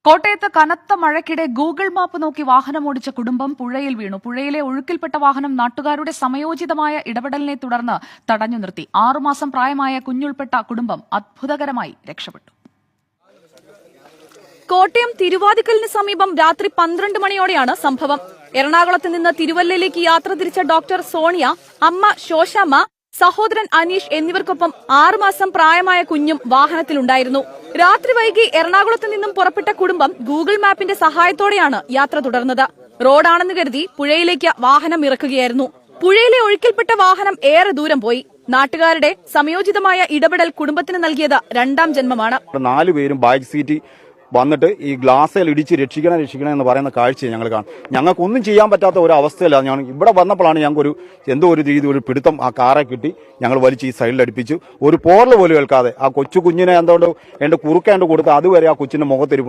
കോട്ടയത്ത് കനത്ത മഴയ്ക്കിടെ Google map നോക്കി വാഹനമോടിച്ച കുടുംബം പുഴയിൽ വീണു. പുഴയിലെ ഒഴുക്കിൽപ്പെട്ട വാഹനം നാട്ടുകാരുടെ സമയോചിതമായ ഇടപെടലിനെ തുടർന്ന് തടഞ്ഞു നിർത്തി. 6 മാസം പ്രായമായ കുഞ്ഞുൾപ്പെട്ട കുടുംബം അത്ഭുതകരമായി രക്ഷപ്പെട്ടു. കോട്ടയം തിരുവാതിക്കലിന് സമീപം രാത്രി 12 മണിയോടെയാണ് സംഭവം. എറണാകുളത്ത് നിന്ന് തിരുവല്ലയിലേക്ക് യാത്ര തിരിച്ച ഡോക്ടർ സോണിയ, അമ്മ ശോശാമ്മ, സഹോദരൻ അനീഷ് എന്നിവർക്കൊപ്പം 6 മാസം പ്രായമായ കുഞ്ഞും വാഹനത്തിലുണ്ടായിരുന്നു. രാത്രി വൈകി എറണാകുളത്ത് നിന്നും പുറപ്പെട്ട കുടുംബം ഗൂഗിൾ മാപ്പിന്റെ സഹായത്തോടെയാണ് യാത്ര തുടർന്നത്. റോഡാണെന്ന് കരുതി പുഴയിലേക്ക് വാഹനം ഇറക്കുകയായിരുന്നു. പുഴയിലെ ഒഴുക്കിൽപ്പെട്ട വാഹനം ഏറെ ദൂരം പോയി. നാട്ടുകാരുടെ സമയോചിതമായ ഇടപെടൽ കുടുംബത്തിന് നൽകിയത് 2ാം ജന്മമാണ്. 4 പേരും ബാക്ക് സീറ്റ് വന്നിട്ട് ഈ ഗ്ലാസ്സിൽ ഇടിച്ച് രക്ഷിക്കണം എന്ന് പറയുന്ന കാഴ്ച ഞങ്ങൾ കാണും. ഞങ്ങൾക്കൊന്നും ചെയ്യാൻ പറ്റാത്ത ഒരു അവസ്ഥയിലാണ്. ഞാൻ ഇവിടെ വന്നപ്പോഴാണ് ഞങ്ങൾക്ക് എന്തോ ഒരു രീതി ഒരു പിടുത്തം ആ കാറെ കിട്ടി. ഞങ്ങൾ വലിച്ച് ഈ സൈഡിൽ അടുപ്പിച്ചു. ഒരു പോറൽ പോലും കേൾക്കാതെ ആ കുഞ്ഞിനെ എന്തുകൊണ്ട് എന്റെ കുറുക്കേണ്ട കൊടുത്ത് അതുവരെ ആ കൊച്ചിന്റെ മുഖത്തിരിപ്പ്